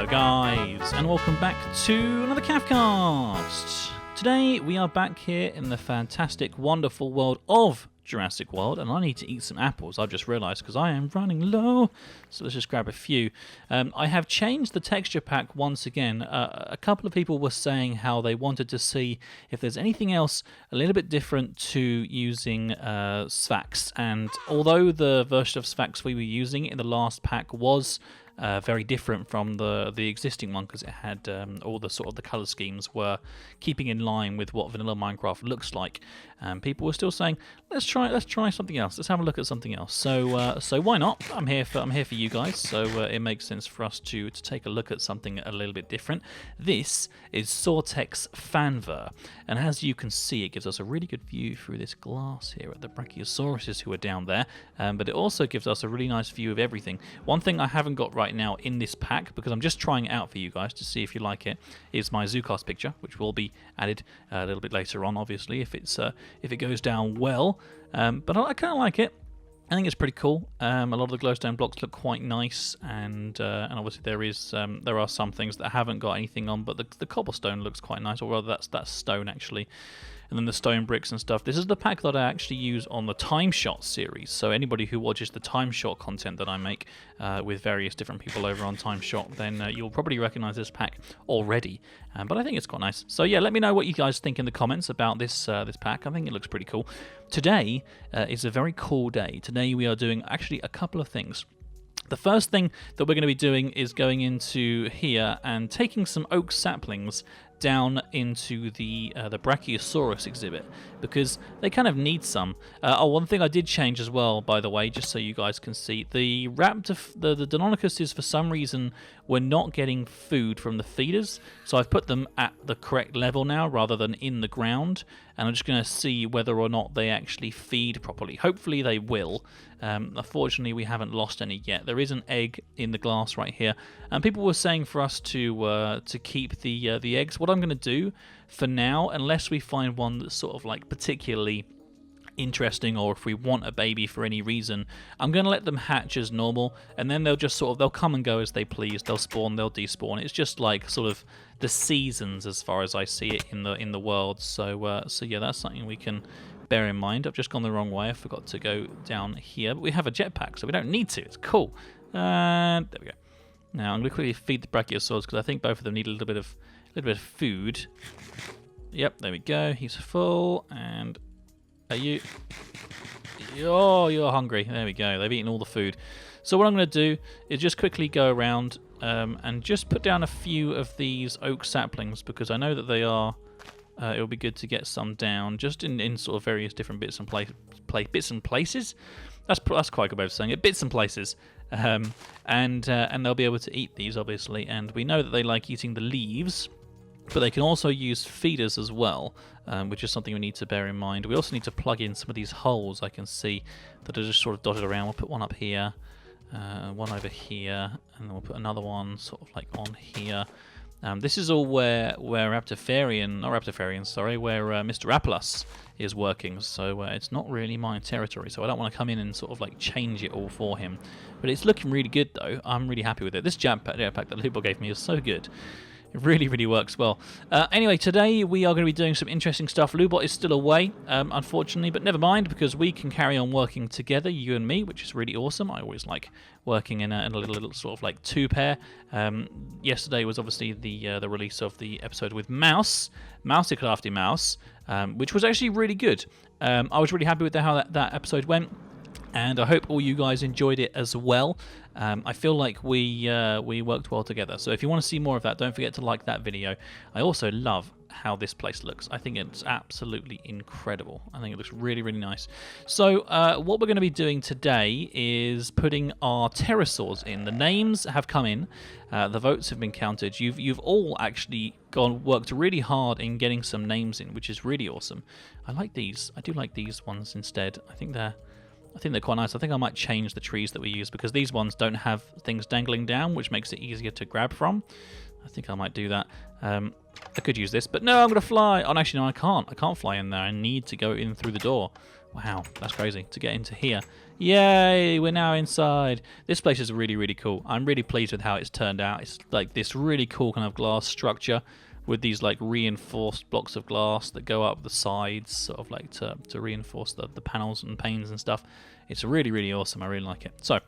guys, and welcome back to another Cafcast. Today we are back here in the fantastic, wonderful world of Jurassic World, and I need to eat some apples, I've just realised, because I am running low, so let's just grab a few. I have changed the texture pack once again. A couple of people were saying how they wanted to see if there's anything else a little bit different to using Sphax, and although the version of Sphax we were using in the last pack was very different from the existing one, because it had all the sort of the color schemes were keeping in line with what vanilla Minecraft looks like. People were still saying, let's try something else. Let's have a look at something else. So why not? I'm here for you guys. So it makes sense for us to take a look at something a little bit different. This is Sortex Fanver, and as you can see, it gives us a really good view through this glass here at the Brachiosauruses who are down there. But it also gives us a really nice view of everything. One thing I haven't got right now in this pack, because I'm just trying it out for you guys to see if you like it, is my ZooCast picture, which will be added a little bit later on, obviously, if it goes down well. But I kind of like it. I think it's pretty cool. A lot of the glowstone blocks look quite nice, and obviously there are some things that haven't got anything on, but the cobblestone looks quite nice, or rather that's stone actually. And then the stone bricks and stuff. This is the pack that I actually use on the Time Shot series. So anybody who watches the Time Shot content that I make with various different people over on Time Shot, then you'll probably recognize this pack already. But I think it's quite nice. So yeah, let me know what you guys think in the comments about this pack. I think it looks pretty cool. Today is a very cool day. Today we are doing actually a couple of things. The first thing that we're going to be doing is going into here and taking some oak saplings down into the Brachiosaurus exhibit, because they kind of need some. One thing I did change as well, by the way, just so you guys can see, the Deinonychuses for some reason were not getting food from the feeders, so I've put them at the correct level now rather than in the ground, and I'm just going to see whether or not they actually feed properly. Hopefully they will. Unfortunately, we haven't lost any yet. There is an egg in the glass right here, and people were saying for us to keep the eggs. What I'm going to do for now, unless we find one that's sort of like particularly interesting, or if we want a baby for any reason, I'm going to let them hatch as normal, and then they'll come and go as they please. They'll spawn, they'll despawn. It's just like sort of the seasons as far as I see it in the world. So yeah, that's something we can bear in mind. I've just gone the wrong way. I forgot to go down here, but we have a jetpack, so we don't need to. It's cool. There we go. Now I'm going to quickly feed the Brachiosaurs, because I think both of them need a little bit of food. Yep, there we go. He's full, and are you? Oh, you're hungry. There we go. They've eaten all the food. So what I'm going to do is just quickly go around and just put down a few of these oak saplings, because I know that they are. It'll be good to get some down, just in sort of various different bits and places. That's quite a good way of saying it. Bits and places. And they'll be able to eat these, obviously. And we know that they like eating the leaves, but they can also use feeders as well, which is something we need to bear in mind. We also need to plug in some of these holes I can see that are just sort of dotted around. We'll put one up here, one over here, and then we'll put another one sort of like on here. This is all where Mr. Apelus is working, so it's not really my territory, so I don't want to come in and sort of like change it all for him. But it's looking really good though. I'm really happy with it. This jetpack that Lubot gave me is so good. It really, really works well. Anyway, today we are going to be doing some interesting stuff. Lubot is still away, unfortunately, but never mind, because we can carry on working together, you and me, which is really awesome. I always like working in a little sort of like two-pair. Yesterday was obviously the release of the episode with Mousey Crafty Mouse, which was actually really good. I was really happy with how that episode went, and I hope all you guys enjoyed it as well. I feel like we worked well together. So if you want to see more of that, don't forget to like that video. I also love how this place looks. I think it's absolutely incredible. I think it looks really, really nice. So what we're going to be doing today is putting our pterosaurs in. The names have come in. The votes have been counted. You've all actually worked really hard in getting some names in, which is really awesome. I like these. I do like these ones instead. I think they're quite nice. I think I might change the trees that we use, because these ones don't have things dangling down, which makes it easier to grab from. I think I might do that. I could use this, but no, I'm going to fly. Oh, actually, no, I can't. I can't fly in there. I need to go in through the door. Wow, that's crazy to get into here. Yay, we're now inside. This place is really, really cool. I'm really pleased with how it's turned out. It's like this really cool kind of glass structure with these like reinforced blocks of glass that go up the sides, sort of like to reinforce the panels and panes and stuff. It's really, really awesome. I really like it. So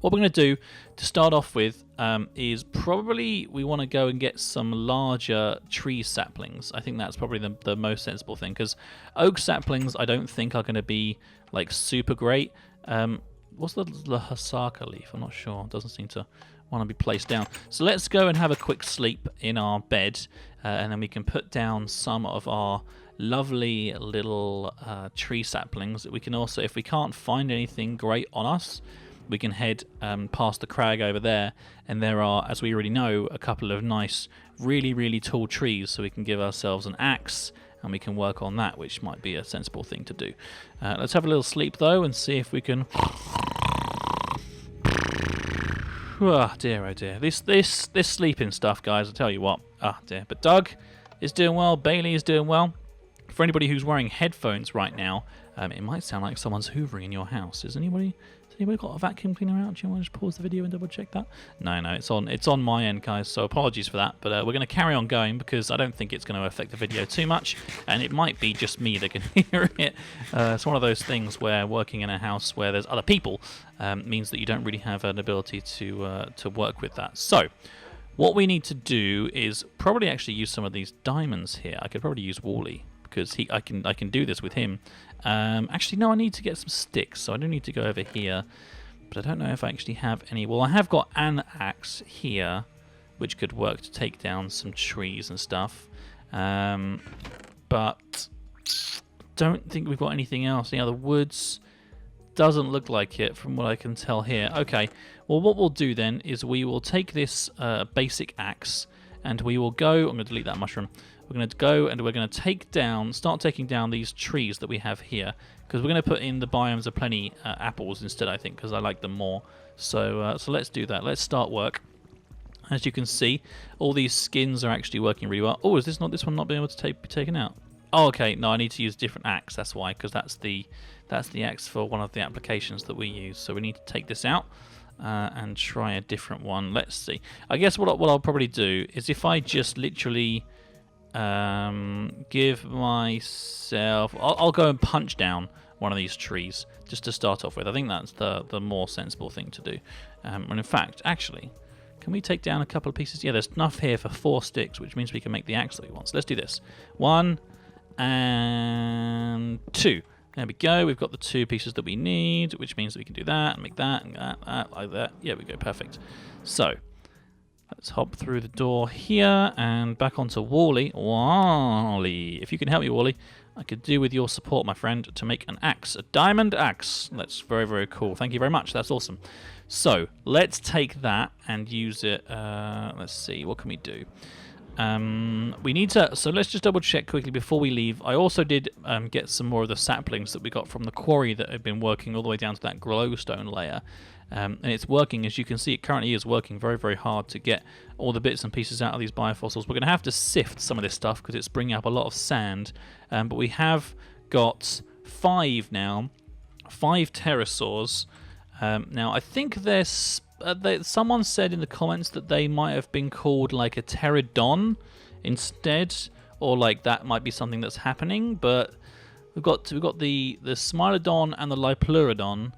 what we're going to do to start off with is probably we want to go and get some larger tree saplings. I think that's probably the most sensible thing, because oak saplings I don't think are going to be like super great. What's the Hasaka leaf? I'm not sure. It doesn't seem to want to be placed down. So let's go and have a quick sleep in our bed, and then we can put down some of our lovely little tree saplings. We can also, if we can't find anything great on us, we can head past the crag over there, and there are, as we already know, a couple of nice, really, really tall trees, so we can give ourselves an axe, and we can work on that, which might be a sensible thing to do. Let's have a little sleep, though, and see if we can... Oh dear, oh dear. This sleeping stuff, guys, I'll tell you what. Oh dear. But Doug is doing well, Bailey is doing well. For anybody who's wearing headphones right now, it might sound like someone's hoovering in your house. Has anybody got a vacuum cleaner out? Do you want to just pause the video and double check that? No, it's on my end, guys, so apologies for that. But we're going to carry on going because I don't think it's going to affect the video too much, and it might be just me that can hear it. It's one of those things where working in a house where there's other people means that you don't really have an ability to work with that. So what we need to do is probably actually use some of these diamonds here. I could probably use Wally, because I can do this with him. Actually, no, I need to get some sticks, so I do need to go over here. But I don't know if I actually have any. Well, I have got an axe here, which could work to take down some trees and stuff. But don't think we've got anything else. Any other woods? Doesn't look like it from what I can tell here. Okay, well, what we'll do then is we will take this basic axe, and we will go... I'm going to delete that mushroom. We're going to go and we're going to start taking down these trees that we have here, because we're going to put in the Biomes O Plenty apples instead, I think, because I like them more. So let's do that. Let's start work. As you can see, all these skins are actually working really well. Oh, is this one not being able to be taken out? Oh, okay. No, I need to use a different axe. That's why, because that's the axe for one of the applications that we use. So we need to take this out and try a different one. Let's see. I guess what I'll probably do is if I just literally... give myself... I'll go and punch down one of these trees just to start off with. I think that's the more sensible thing to do. And in fact, actually, can we take down a couple of pieces? Yeah, there's enough here for 4 sticks, which means we can make the axe that we want. So let's do this. 1 and 2. There we go. We've got the 2 pieces that we need, which means that we can do that and make that and that like that. Yeah, we go. Perfect. So... let's hop through the door here and back onto Wally. Wally, if you can help me, Wally, I could do with your support, my friend, to make an axe, a diamond axe. That's very, very cool. Thank you very much. That's awesome. So let's take that and use it. Let's see, what can we do? We need to. So let's just double check quickly before we leave. I also did get some more of the saplings that we got from the quarry that have been working all the way down to that glowstone layer. And it's working, as you can see, it currently is working very, very hard to get all the bits and pieces out of these biofossils. We're going to have to sift some of this stuff because it's bringing up a lot of sand. But we have got 5 now, 5 pterosaurs. Now, I think there's... someone said in the comments that they might have been called like a pterodon instead, or like that might be something that's happening. But we've got the Smilodon and the Liplurodon.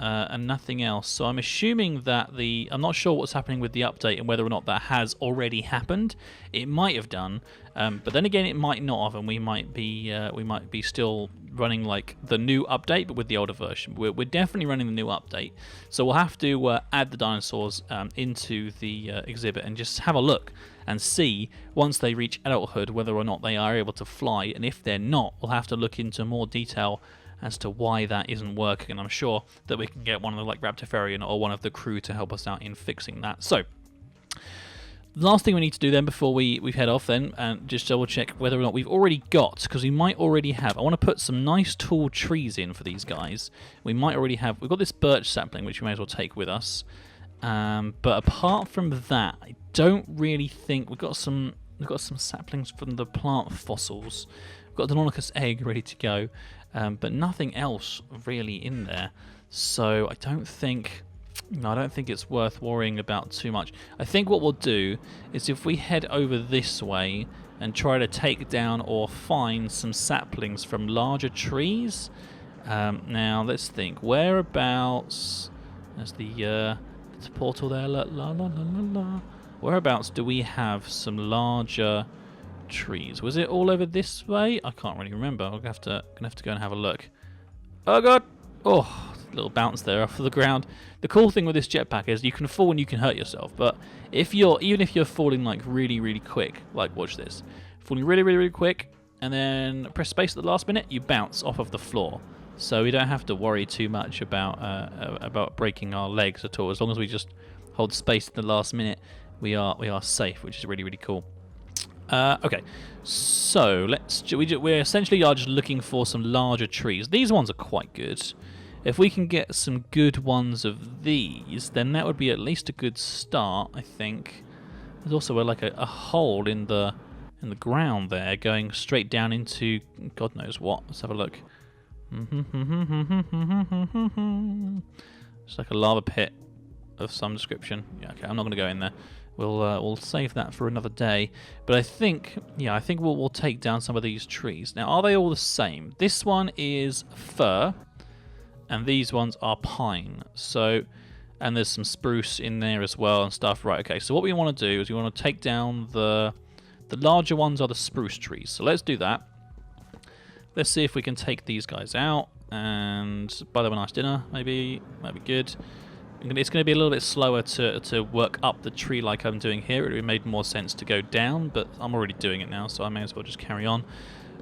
And nothing else. So I'm assuming that I'm not sure what's happening with the update and whether or not that has already happened. It might have done, but then again, it might not have, and we might be still running like the new update, but with the older version. We're definitely running the new update, so we'll have to add the dinosaurs into the exhibit and just have a look and see once they reach adulthood whether or not they are able to fly, and if they're not, we'll have to look into more detail as to why that isn't working, and I'm sure that we can get one of the like Raptorfarian or one of the crew to help us out in fixing that. So the last thing we need to do then before we head off then, and just double check whether or not we've already got, because we might already have. I want to put some nice tall trees in for these guys. We might already have. We've got this birch sapling which we may as well take with us. But apart from that, I don't really think we've got some saplings from the plant fossils. We've got a Deinonychus egg ready to go. but nothing else really in there. So I don't think it's worth worrying about too much. I think what we'll do is if we head over this way and try to take down or find some saplings from larger trees. Now let's think. Whereabouts? There's the portal there. La la la la la. Whereabouts do we have some larger trees? Was it all over this way? I can't really remember. I'm gonna have to go and have a look. Oh god! Oh, little bounce there off of the ground. The cool thing with this jetpack is you can fall and you can hurt yourself, but even if you're falling like really quick, like watch this, falling really quick, and then press space at the last minute, you bounce off of the floor. So we don't have to worry too much about breaking our legs at all. As long as we just hold space at the last minute, we are safe, which is really cool. Okay, so we essentially are just looking for some larger trees. These ones are quite good. If we can get some good ones of these, then that would be at least a good start, I think. There's also a hole in the ground there, going straight down into God knows what. Let's have a look. It's like a lava pit of some description. Yeah, okay, I'm not going to go in there. We'll save that for another day. But I think we'll take down some of these trees. Now, are they all the same? This one is fir, and these ones are pine. So, and there's some spruce in there as well and stuff. Right, okay, so what we want to do is we want to take down the larger ones are the spruce trees. So let's do that. Let's see if we can take these guys out and buy them a nice dinner, maybe. Might be good. It's going to be a little bit slower to work up the tree like I'm doing here. It would have made more sense to go down, but I'm already doing it now, so I may as well just carry on.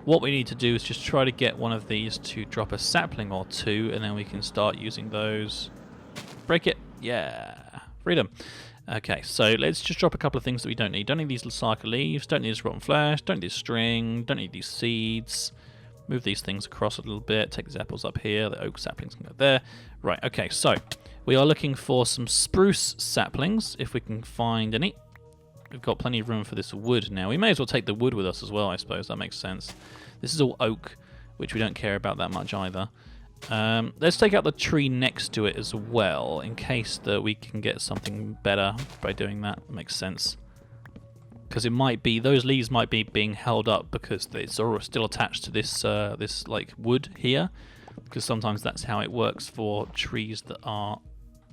What we need to do is just try to get one of these to drop a sapling or two, and then we can start using those. Break it. Yeah. Freedom. Okay, so let's just drop a couple of things that we don't need. Don't need these Lasaka leaves, don't need this rotten flesh, don't need this string, don't need these seeds. Move these things across a little bit. Take these apples up here. The oak saplings can go there. Right, okay, so we are looking for some spruce saplings, if we can find any. We've got plenty of room for this wood now. We may as well take the wood with us as well, I suppose. That makes sense. This is all oak, which we don't care about that much either. Let's take out the tree next to it as well, in case that we can get something better by doing that. Makes sense. Because it might be, those leaves might be being held up because it's still attached to this this like wood here. Because sometimes that's how it works for trees that are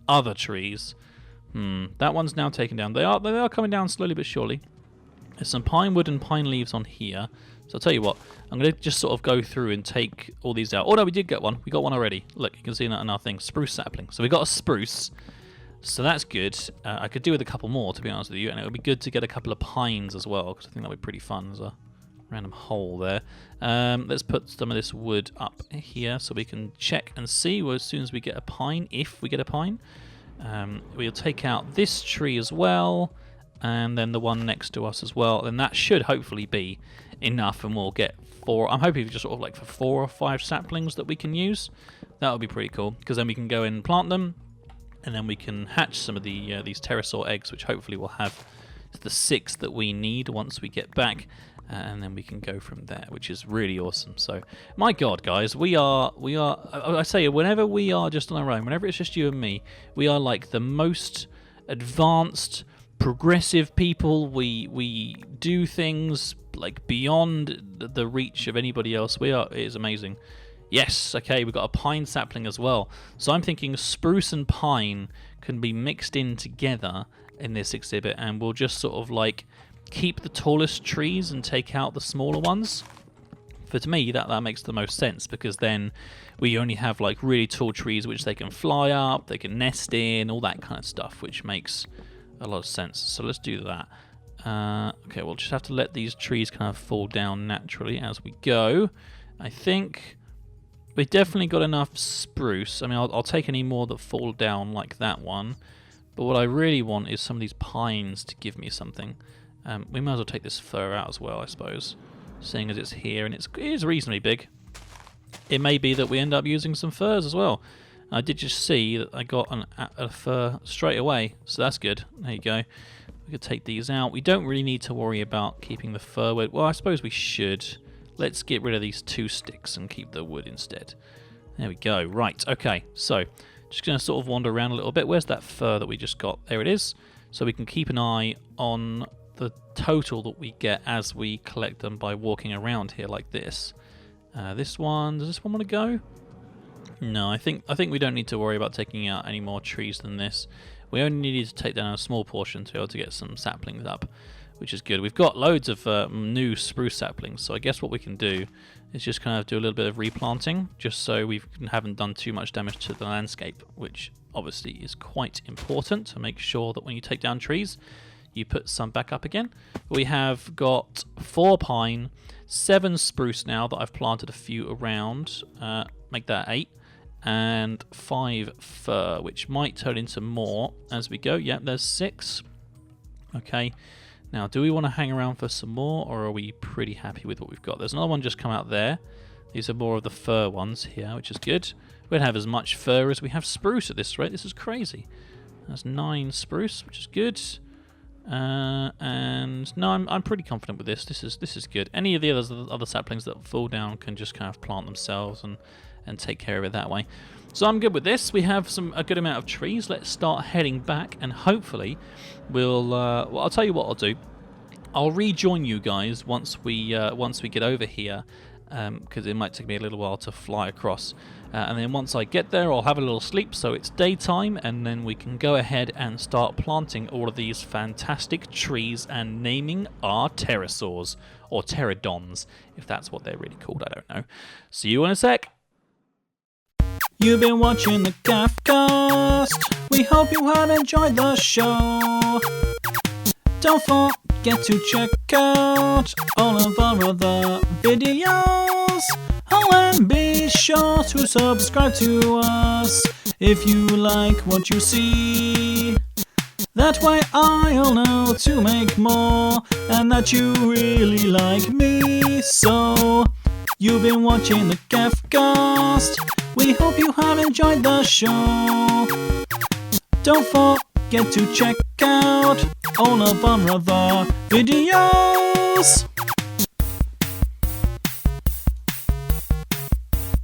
other trees. That one's now taken down. They are coming down slowly but surely. There's some pine wood and pine leaves on here. So I'll tell you what, I'm going to just sort of go through and take all these out. Oh no, we did get one. We got one already. Look, you can see that in our thing. Spruce sapling. So we got a spruce. So that's good. I could do with a couple more, to be honest with you, and it would be good to get a couple of pines as well, because I think that would be pretty fun. There's a random hole there. Let's put some of this wood up here so we can check and see as soon as we get a pine, if we get a pine. We'll take out this tree as well, and then the one next to us as well, and that should hopefully be enough, and we'll get 4. I'm hoping just sort of like for 4 or 5 saplings that we can use. That would be pretty cool, because then we can go in and plant them, and then we can hatch some of these pterosaur eggs, which hopefully we'll have the 6 that we need once we get back, and then we can go from there, which is really awesome. So, my God, guys, we are. I say, whenever we are just on our own, whenever it's just you and me, we are like the most advanced, progressive people. We do things like beyond the reach of anybody else. It is amazing. Yes, okay, we've got a pine sapling as well. So I'm thinking spruce and pine can be mixed in together in this exhibit, and we'll just sort of like keep the tallest trees and take out the smaller ones. For to me, that makes the most sense, because then we only have like really tall trees which they can fly up, they can nest in, all that kind of stuff, which makes a lot of sense. So let's do that. Okay, we'll just have to let these trees kind of fall down naturally as we go. I think we've definitely got enough spruce. I mean, I'll take any more that fall down like that one. But what I really want is some of these pines to give me something. We might as well take this fir out as well, I suppose, seeing as it's here and it is reasonably big. It may be that we end up using some firs as well. I did just see that I got a fir straight away, so that's good. There you go. We could take these out. We don't really need to worry about keeping the fir. Well, I suppose we should. let's get rid of these 2 sticks and keep the wood instead. There we go. Right, okay, so just going to sort of wander around a little bit. Where's that fur that we just got? There it is. So we can keep an eye on the total that we get as we collect them by walking around here like this. This one, does this one want to go? No, I think we don't need to worry about taking out any more trees than this. We only needed to take down a small portion to be able to get some saplings up, which is good. We've got loads of new spruce saplings, so I guess what we can do is just kind of do a little bit of replanting, just so we haven't done too much damage to the landscape, which obviously is quite important to make sure that when you take down trees, you put some back up again. We have got 4 pine, 7 spruce now that I've planted a few around, make that 8. And 5 fir, which might turn into more as we go. Yep, there's 6. Okay, now do we want to hang around for some more, or are we pretty happy with what we've got? There's another one just come out there. These are more of the fir ones here, which is good. We don't have as much fir as we have spruce at this rate. This is crazy. That's 9 spruce, which is good. And no, I'm pretty confident with this. This is good. Any of the other saplings that fall down can just kind of plant themselves and take care of it that way. So I'm good with this. We have a good amount of trees. Let's start heading back, and hopefully we'll. Well, I'll tell you what I'll do. I'll rejoin you guys once we get over here, because it might take me a little while to fly across. And then once I get there, I'll have a little sleep, so it's daytime, and then we can go ahead and start planting all of these fantastic trees and naming our pterosaurs, or pterodons, if that's what they're really called. I don't know. See you in a sec. You've been watching the Craftcast. We hope you have enjoyed the show. Don't forget to check out all of our other videos. Oh, and be sure to subscribe to us if you like what you see. That way I'll know to make more, and that you really like me. So, you've been watching the Craftcast. We hope you have enjoyed the show. Don't forget to check out all of our other videos.